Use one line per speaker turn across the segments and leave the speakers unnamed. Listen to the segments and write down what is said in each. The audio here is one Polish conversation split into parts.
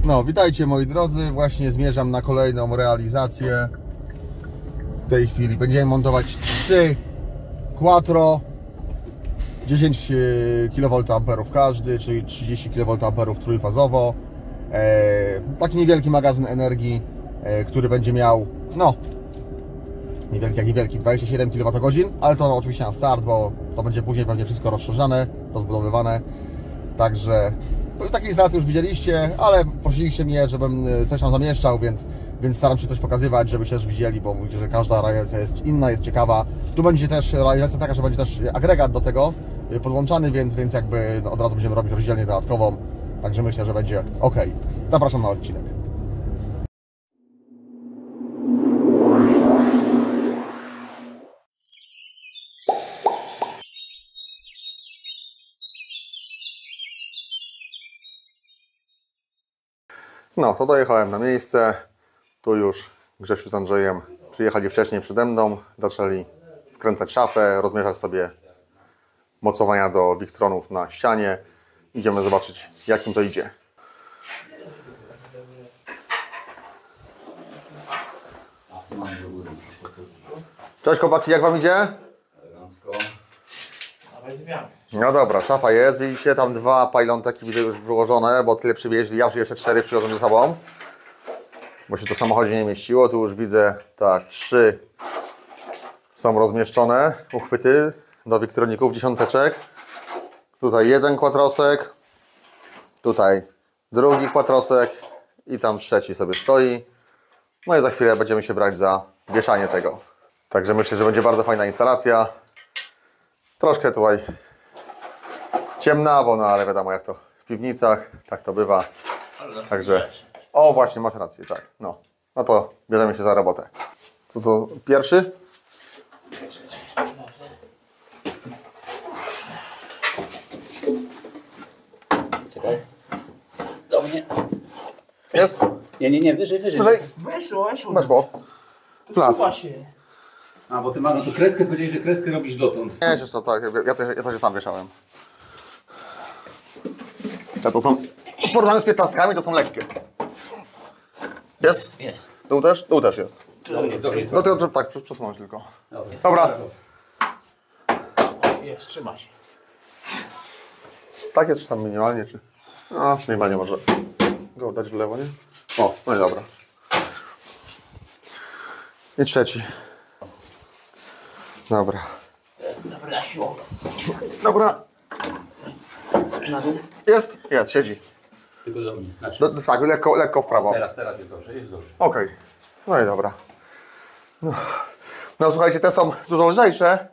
No, witajcie moi drodzy, właśnie zmierzam na kolejną realizację. W tej chwili będziemy montować 3 Quattro 10 kVA każdy, czyli 30 kVA trójfazowo. Taki niewielki magazyn energii, który będzie miał, no, niewielki jak niewielki, 27 kWh, ale to oczywiście na start, bo to będzie później pewnie wszystko rozszerzane, rozbudowywane. Także takie instalacje już widzieliście, ale prosiliście mnie, żebym coś tam zamieszczał, więc staram się coś pokazywać, żebyście też widzieli, bo mówicie, że każda realizacja jest inna, jest ciekawa. Tu będzie też realizacja taka, że będzie też agregat do tego podłączany, więc jakby od razu będziemy robić rozdzielnie dodatkową. Także myślę, że będzie ok. Zapraszam na odcinek. No, to dojechałem na miejsce. Tu już Grzesiu z Andrzejem przyjechali wcześniej przede mną. Zaczęli skręcać szafę, rozmierzać sobie mocowania do Victronów na ścianie. Idziemy zobaczyć, jak im to idzie. Cześć chłopaki, jak wam idzie? No dobra, szafa jest, widzicie, tam 2 pajląteki widzę już wyłożone, bo tyle przywieźli, ja jeszcze 4 przywiozłem ze sobą, bo się to w samochodzie nie mieściło. Tu już widzę, tak, 3 są rozmieszczone, uchwyty do Victroników, dziesiąteczek. Tutaj 1 quattrosek, tutaj drugi quattrosek i tam 3 sobie stoi. No i za chwilę będziemy się brać za wieszanie tego. Także myślę, że będzie bardzo fajna instalacja. Troszkę tutaj ciemna, bo no ale wiadomo jak to w piwnicach, tak to bywa. Także, o właśnie, masz rację, tak. No to bierzemy się za robotę. To co, pierwszy?
Czekaj. Do mnie.
Jest?
Nie, wyżej.
Wyżej. Weszło. Plas.
A, bo ty masz tu kreskę, powiedziałeś, że kreskę robisz dotąd.
Nie, już to tak, ja też się sam wieszałem. A to są, w porównaniu z 15 to są lekkie. Jest?
Jest.
Dół też? Dół też jest.
Dobry.
No to tak, przesunąć tylko.
Dobry.
Dobra.
Jest, trzyma się.
Tak jest, czy tam minimalnie, czy... No, minimalnie może go dać w lewo, nie? O, no i dobra. I trzeci. Dobra.
Dobra, siłą.
Dobra.
Na dół.
Jest, siedzi.
Tylko do mnie. Znaczy,
Tak, lekko w prawo.
teraz jest dobrze, jest dobrze.
Okej. No i dobra. No słuchajcie, te są dużo lżejsze,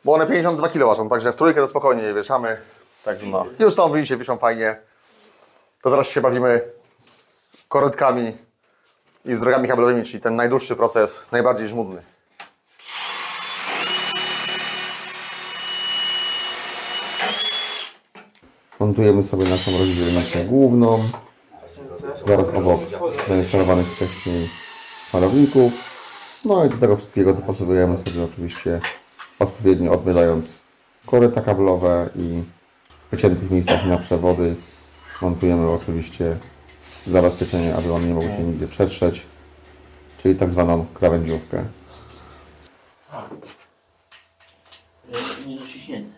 bo one 52 kg ważą, także w trójkę to spokojnie je wieszamy. Także no. Już są, widzicie, wiszą fajnie. To zaraz się bawimy z korytkami i z drogami kablowymi, czyli ten najdłuższy proces, najbardziej żmudny. Montujemy sobie naszą rozdzielnicę główną. Zaraz obok zainstalowanych wcześniej malowników. No i do tego wszystkiego dopasowujemy sobie oczywiście odpowiednio odmierzając koryta kablowe i w wyciętych miejscach na przewody montujemy oczywiście zabezpieczenie, aby one nie mogły się nigdzie przetrzeć, czyli tak zwaną krawędziówkę.
Nie dociśnięty.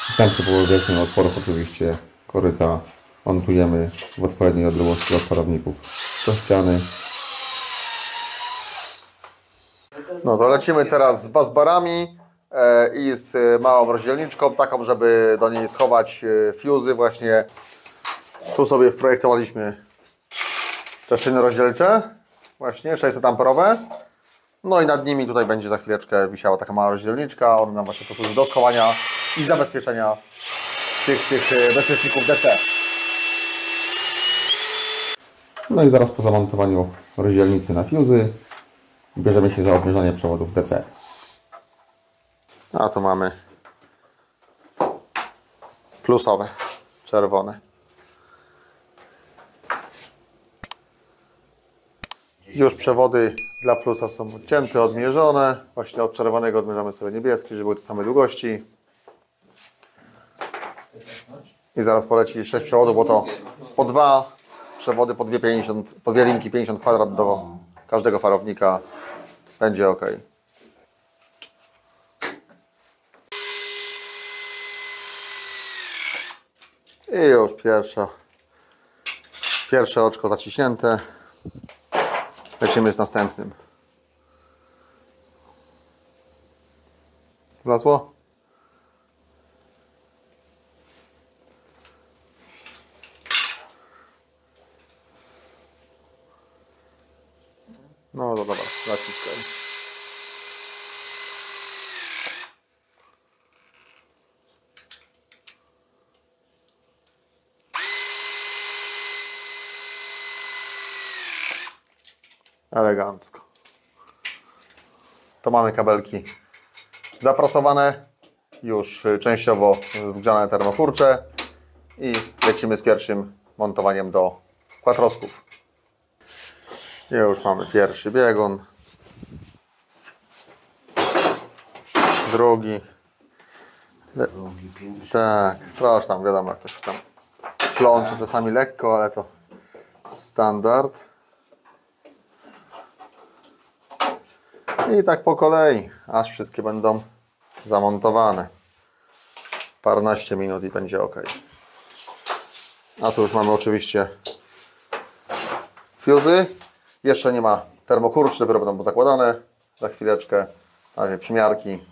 Następnie po wyjaśnieniu otworów oczywiście koryta montujemy w odpowiedniej odległości od parowników do ściany. No to lecimy teraz z busbarami i z małą rozdzielniczką, taką, żeby do niej schować fuzy właśnie. Tu sobie wprojektowaliśmy te szyny rozdzielcze, właśnie 600 amperowe. No i nad nimi tutaj będzie za chwileczkę wisiała taka mała rozdzielniczka. Ona nam właśnie posłuży do schowania i zabezpieczenia tych bezpieczników DC. No i zaraz po zamontowaniu rozdzielnicy na fuzy bierzemy się za odmierzanie przewodów DC. A tu mamy plusowe, czerwone. Już przewody dla plusa są odcięte, odmierzone. Właśnie od czerwonego odmierzamy sobie niebieski, żeby były te same długości. I zaraz poleci 6 przewodów, bo to po 2 przewody po 2,50, po 2 linki 50 kwadrat do każdego farownika. Będzie ok. I już pierwsze oczko zaciśnięte. Lecimy z następnym. Wlazło? No dobra, naciskaj. Elegancko. To mamy kabelki zaprasowane, już częściowo zgrzane termokurcze i lecimy z pierwszym montowaniem do kłatrosków. Już mamy pierwszy biegun, drugi. Tak, proszę tam, wiadomo jak to się tam plącze czasami lekko, ale to standard. I tak po kolei, aż wszystkie będą zamontowane. Paręnaście minut i będzie ok. A tu już mamy oczywiście fiuzy. Jeszcze nie ma termokurczy, dopiero będą zakładane za chwileczkę. Na razie przymiarki.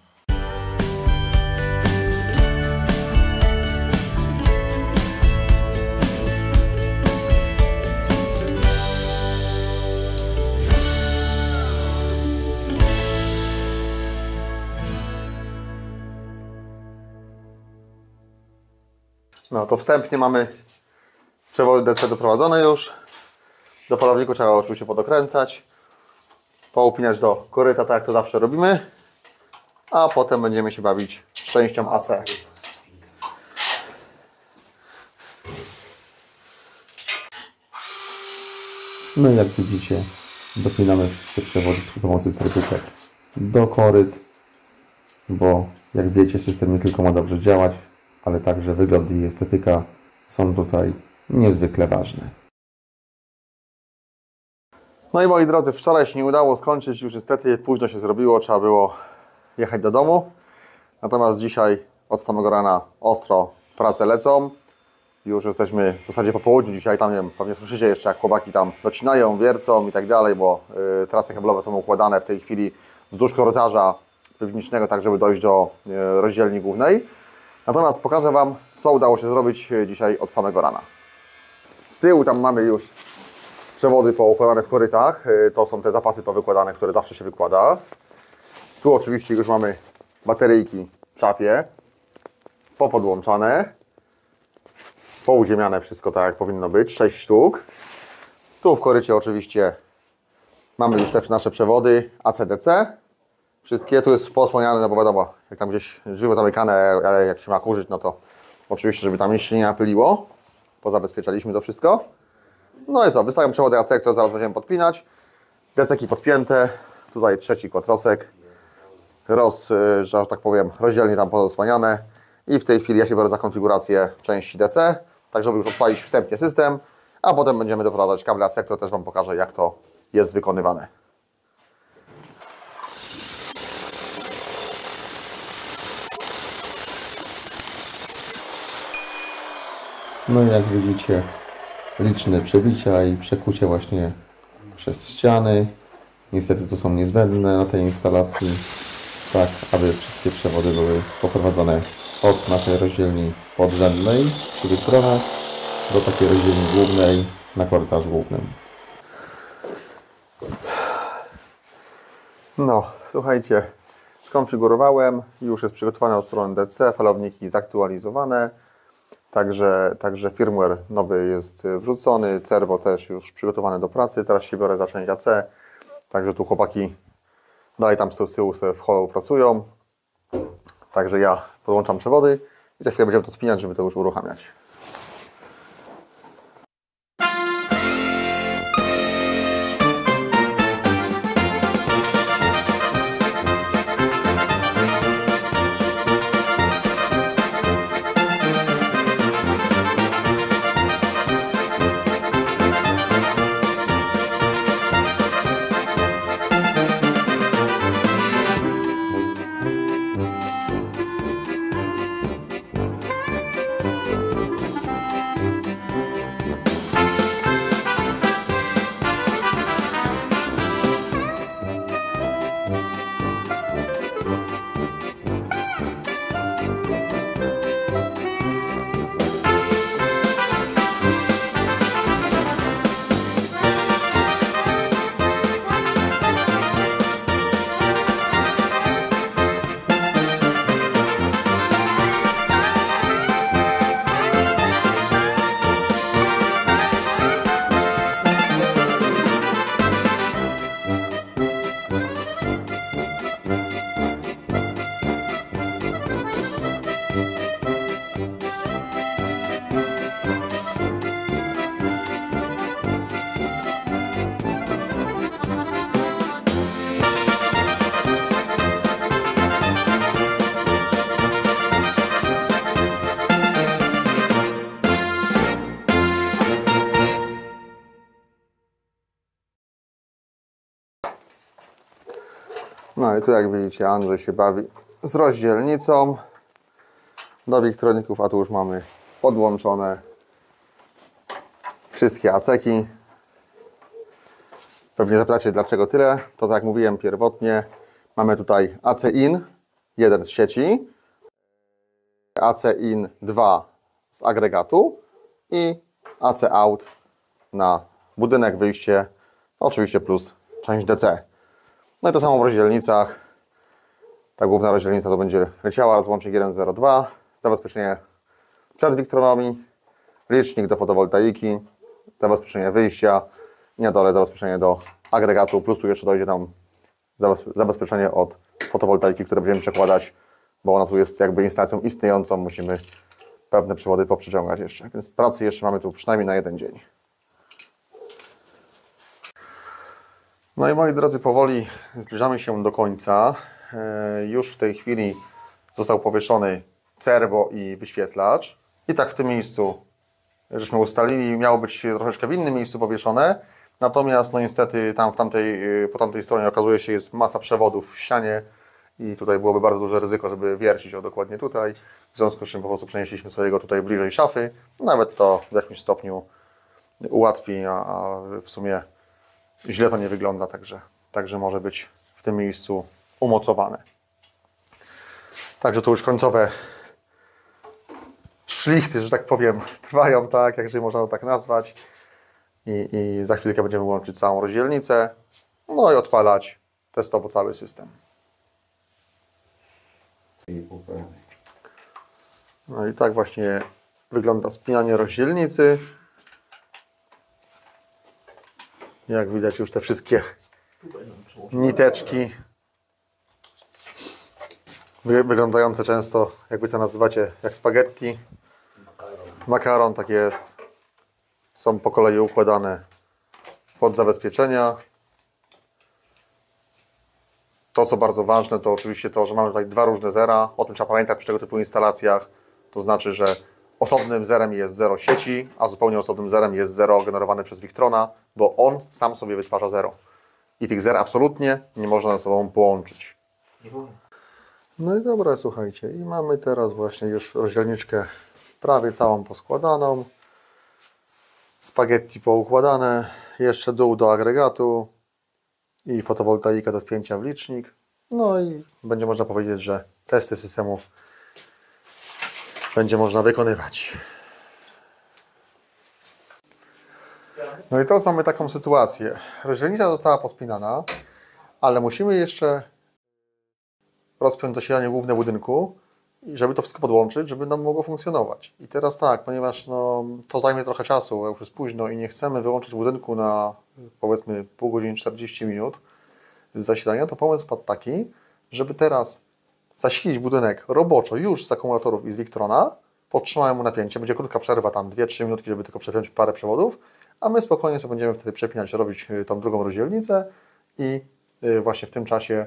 No to wstępnie mamy przewody DC doprowadzone już. Do falowniku trzeba oczywiście podokręcać, poupinać do koryta, tak jak to zawsze robimy, a potem będziemy się bawić z częścią AC.
No i jak widzicie, dopinamy wszystkie przewody przy pomocy trytytek do koryt, bo jak wiecie, system nie tylko ma dobrze działać, ale także wygląd i estetyka są tutaj niezwykle ważne.
No i moi drodzy, wczoraj się nie udało skończyć, już niestety późno się zrobiło, trzeba było jechać do domu. Natomiast dzisiaj od samego rana ostro prace lecą. Już jesteśmy w zasadzie po południu dzisiaj, tam nie wiem, pewnie słyszycie jeszcze jak chłopaki tam docinają, wiercą i tak dalej, bo trasy kablowe są układane w tej chwili wzdłuż korytarza piwnicznego, tak żeby dojść do rozdzielni głównej. Natomiast pokażę Wam, co udało się zrobić dzisiaj od samego rana. Z tyłu tam mamy już przewody poukładane w korytach. To są te zapasy powykładane, które zawsze się wykłada. Tu oczywiście już mamy bateryjki w szafie, popodłączane, pouziemiane wszystko tak jak powinno być, 6 sztuk. Tu w korycie oczywiście mamy już te nasze przewody AC/DC. Wszystkie, tu jest posłaniane, no bo wiadomo, jak tam gdzieś żywo zamykane, ale jak się ma kurzyć, no to oczywiście, żeby tam się nie napyliło. Pozabezpieczaliśmy to wszystko. No i co, wystawiam przewody AC, które zaraz będziemy podpinać. Deceki podpięte, tutaj trzeci kłatrosek. Że tak powiem, rozdzielnie tam pozasłaniane. I w tej chwili ja się biorę za konfigurację części DC, tak żeby już odpalić wstępnie system, a potem będziemy doprowadzać kable AC, które też Wam pokażę, jak to jest wykonywane.
No i jak widzicie, liczne przebicia i przekucie właśnie przez ściany. Niestety tu są niezbędne na tej instalacji, tak aby wszystkie przewody były poprowadzone od naszej rozdzielni podrzędnej, czyli trochę, do takiej rozdzielni głównej na korytarzu głównym.
No, słuchajcie, skonfigurowałem, już jest przygotowane od strony DC, falowniki zaktualizowane. Także firmware nowy jest wrzucony, serwo też już przygotowane do pracy. Teraz się biorę za część AC. Także tu chłopaki dalej tam z tyłu sobie w holu pracują. Także ja podłączam przewody i za chwilę będziemy to spinać, żeby to już uruchamiać. No i tu jak widzicie, Andrzej się bawi z rozdzielnicą do Victroników, a tu już mamy podłączone wszystkie aceki. Pewnie zapytacie, dlaczego tyle. To tak jak mówiłem pierwotnie, mamy tutaj AC-in, jeden z sieci, AC-in 2 z agregatu i AC-out na budynek, wyjście, oczywiście plus część DC. No i to samo w rozdzielnicach. Ta główna rozdzielnica to będzie leciała, rozłącznik 1.0.2, zabezpieczenie przed Victronami, licznik do fotowoltaiki, zabezpieczenie wyjścia i na dole zabezpieczenie do agregatu, plus tu jeszcze dojdzie nam zabezpieczenie od fotowoltaiki, które będziemy przekładać, bo ona tu jest jakby instalacją istniejącą, musimy pewne przewody poprzeciągać jeszcze, więc pracy jeszcze mamy tu przynajmniej na jeden dzień. No i moi drodzy, powoli zbliżamy się do końca. Już w tej chwili został powieszony serwo i wyświetlacz. I tak w tym miejscu, żeśmy ustalili, miało być troszeczkę w innym miejscu powieszone. Natomiast no niestety tam po tamtej stronie okazuje się, jest masa przewodów w ścianie i tutaj byłoby bardzo duże ryzyko, żeby wiercić o dokładnie tutaj. W związku z czym po prostu przenieśliśmy sobie go tutaj bliżej szafy. Nawet to w jakimś stopniu ułatwi, a w sumie źle to nie wygląda, także może być w tym miejscu umocowane. Także tu już końcowe szlichty, że tak powiem, trwają, tak, jeżeli można to tak nazwać. I za chwilkę będziemy łączyć całą rozdzielnicę, no i odpalać testowo cały system. No i tak właśnie wygląda spinanie rozdzielnicy. Jak widać już te wszystkie niteczki wyglądające często, jakby to nazywacie, jak spaghetti. Makaron, tak jest. Są po kolei układane pod zabezpieczenia. To, co bardzo ważne, to oczywiście to, że mamy tutaj dwa różne zera. O tym trzeba pamiętać przy tego typu instalacjach. To znaczy, że osobnym zerem jest zero sieci, a zupełnie osobnym zerem jest zero generowane przez Victrona, bo on sam sobie wytwarza zero. I tych zer absolutnie nie można ze sobą połączyć. No i dobra, słuchajcie. I mamy teraz właśnie już rozdzielniczkę prawie całą poskładaną. Spaghetti poukładane. Jeszcze dół do agregatu. I fotowoltaika do wpięcia w licznik. No i będzie można powiedzieć, że testy systemu będzie można wykonywać. No i teraz mamy taką sytuację. Rozdzielnica została pospinana, ale musimy jeszcze rozpiąć zasilanie główne budynku, żeby to wszystko podłączyć, żeby nam mogło funkcjonować. I teraz tak, ponieważ no, to zajmie trochę czasu, już jest późno i nie chcemy wyłączyć budynku na powiedzmy pół godziny, 40 minut z zasilania, to pomysł padł taki, żeby teraz zasilić budynek roboczo już z akumulatorów i z Victrona, podtrzymałem mu napięcie, będzie krótka przerwa, tam 2-3 minutki, żeby tylko przepiąć parę przewodów, a my spokojnie sobie będziemy wtedy przepinać, robić tą drugą rozdzielnicę i właśnie w tym czasie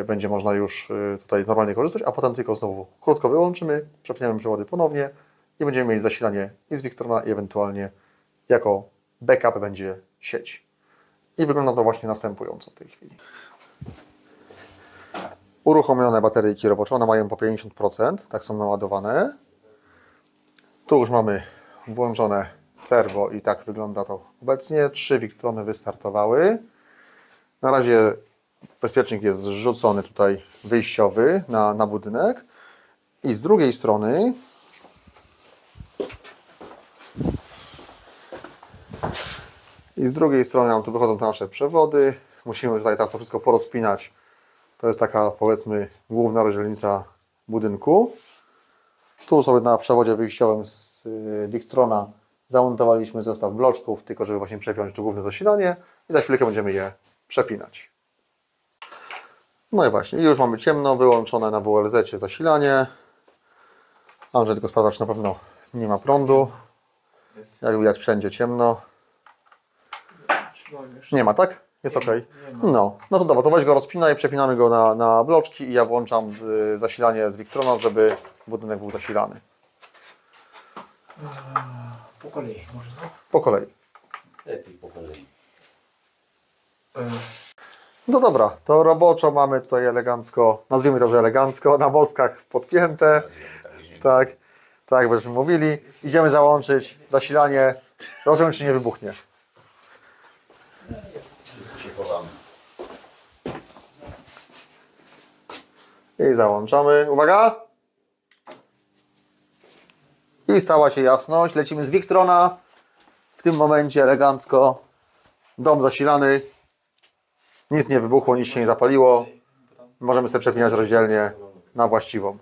będzie można już tutaj normalnie korzystać, a potem tylko znowu krótko wyłączymy, przepniemy przewody ponownie i będziemy mieli zasilanie i z Victrona i ewentualnie jako backup będzie sieć. I wygląda to właśnie następująco w tej chwili. Uruchomione bateryjki robocze, one mają po 50%, tak są naładowane. Tu już mamy włączone serwo i tak wygląda to obecnie. 3 Victrony wystartowały. Na razie bezpiecznik jest zrzucony tutaj wyjściowy na budynek. I z drugiej strony nam tu wychodzą te nasze przewody. Musimy tutaj teraz to wszystko porozpinać. To jest taka, powiedzmy, główna rozdzielnica budynku. Tu sobie na przewodzie wyjściowym z Victrona zamontowaliśmy zestaw bloczków, tylko żeby właśnie przepiąć to główne zasilanie i za chwilkę będziemy je przepinać. No i właśnie, już mamy ciemno, wyłączone na WLZ zasilanie. Andrzej tylko sprawdza, czy na pewno nie ma prądu. Jak widać, wszędzie ciemno. Nie ma, tak? Jest ok. No to dobra, to weź go rozpinaj, przepinamy go na bloczki i ja włączam zasilanie z Victrona, żeby budynek był zasilany.
Po kolei może, no?
Po kolei.
Lepiej po kolei.
No dobra, to roboczo mamy tutaj elegancko, nazwijmy to, że elegancko, na mostkach podpięte. Tak, tak jak będziemy mówili. Idziemy załączyć zasilanie. Zobaczymy, czy nie wybuchnie. I załączamy. Uwaga! I stała się jasność. Lecimy z Victrona. W tym momencie elegancko. Dom zasilany. Nic nie wybuchło, nic się nie zapaliło. Możemy sobie przepinać rozdzielnie na właściwą.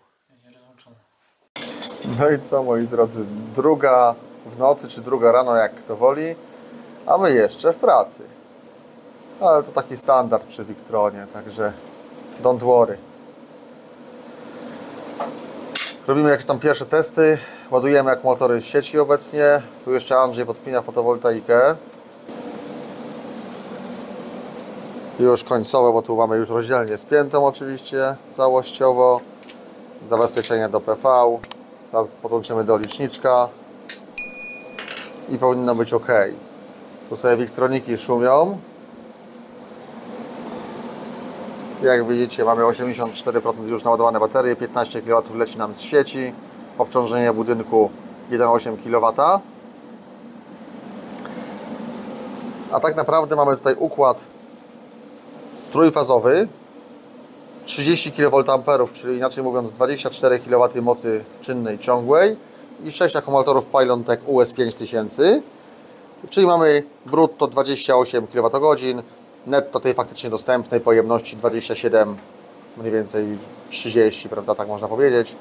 No i co, moi drodzy? 2 w nocy czy 2 rano, jak kto woli. A my jeszcze w pracy. Ale to taki standard przy Victronie, także don't worry. Robimy jakieś tam pierwsze testy. Ładujemy akumulatory z sieci obecnie. Tu jeszcze Andrzej podpina fotowoltaikę. Już końcowe, bo tu mamy już rozdzielnie spiętą oczywiście całościowo. Zabezpieczenie do PV. Teraz podłączymy do liczniczka. I powinno być ok. Tu sobie Victroniki szumią. Jak widzicie, mamy 84% już naładowane baterie, 15 kW leci nam z sieci, obciążenie budynku 1,8 kW. A tak naprawdę mamy tutaj układ trójfazowy, 30 kVA, czyli inaczej mówiąc 24 kW mocy czynnej ciągłej i 6 akumulatorów Pylontech US5000, czyli mamy brutto 28 kWh, netto tej faktycznie dostępnej pojemności 27, mniej więcej 30, prawda, tak można powiedzieć.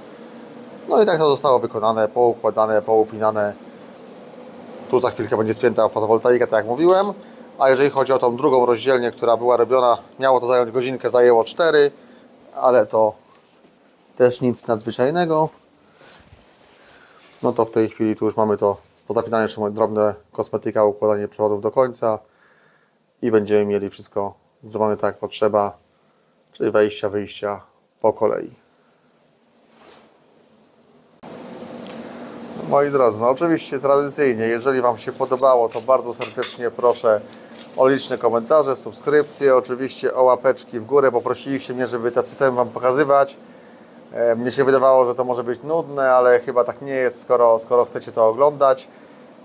No i tak to zostało wykonane, poukładane, poupinane. Tu za chwilkę będzie spięta fotowoltaika, tak jak mówiłem. A jeżeli chodzi o tą drugą rozdzielnię, która była robiona, miało to zająć godzinkę, zajęło 4, ale to też nic nadzwyczajnego. No to w tej chwili tu już mamy to pozapinane, jeszcze drobne kosmetyka, układanie przewodów do końca. I będziemy mieli wszystko zrobione tak jak potrzeba, czyli wejścia, wyjścia po kolei. Moi drodzy, no oczywiście tradycyjnie, jeżeli Wam się podobało, to bardzo serdecznie proszę o liczne komentarze, subskrypcje, oczywiście o łapeczki w górę. Poprosiliście mnie, żeby te systemy Wam pokazywać. Mnie się wydawało, że to może być nudne, ale chyba tak nie jest, skoro chcecie to oglądać.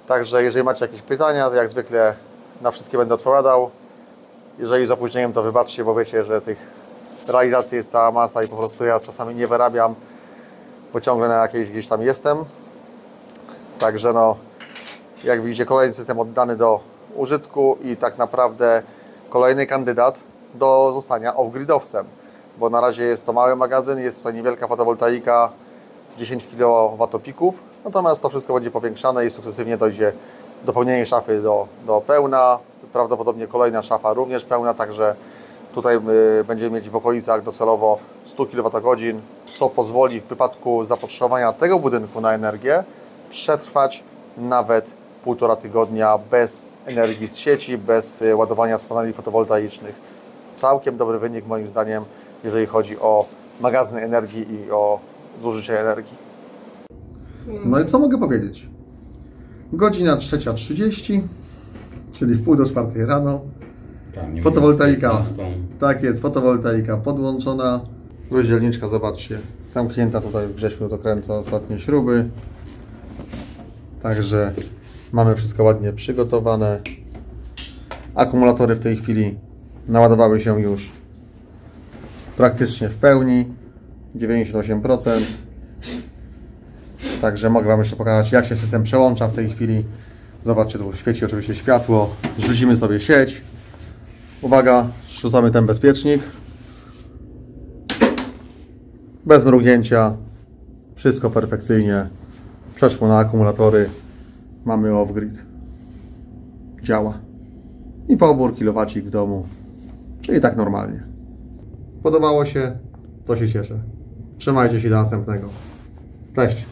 Także jeżeli macie jakieś pytania, to jak zwykle na wszystkie będę odpowiadał. Jeżeli z opóźnieniem, to wybaczcie, bo wiecie, że tych realizacji jest cała masa i po prostu ja czasami nie wyrabiam, bo ciągle na jakiejś gdzieś tam jestem. Także no, jak widzicie, kolejny system oddany do użytku i tak naprawdę kolejny kandydat do zostania off-gridowcem, bo na razie jest to mały magazyn, jest tutaj niewielka fotowoltaika, 10 kWp, natomiast to wszystko będzie powiększane i sukcesywnie dojdzie do pełnienia szafy do pełna, prawdopodobnie kolejna szafa również pełna, także tutaj będziemy mieć w okolicach docelowo 100 kWh, co pozwoli w wypadku zapotrzebowania tego budynku na energię przetrwać nawet 1,5 tygodnia bez energii z sieci, bez ładowania z paneli fotowoltaicznych. Całkiem dobry wynik moim zdaniem, jeżeli chodzi o magazyny energii i o zużycie energii. No i co mogę powiedzieć? Godzina 3:30, czyli w 3:30 rano. Fotowoltaika, tak jest, fotowoltaika podłączona. Rozdzielniczka, zobaczcie, zamknięta tutaj w grześniu dokręca ostatnie śruby. Także mamy wszystko ładnie przygotowane. Akumulatory w tej chwili naładowały się już praktycznie w pełni, 98%. Także mogę Wam jeszcze pokazać, jak się system przełącza w tej chwili. Zobaczcie, tu świeci oczywiście światło. Zrzucimy sobie sieć. Uwaga, zrzucamy ten bezpiecznik. Bez mrugnięcia. Wszystko perfekcyjnie. Przeszło na akumulatory. Mamy off-grid. Działa. I pobór kilowacik w domu. Czyli tak normalnie. Podobało się? To się cieszę. Trzymajcie się do następnego. Cześć.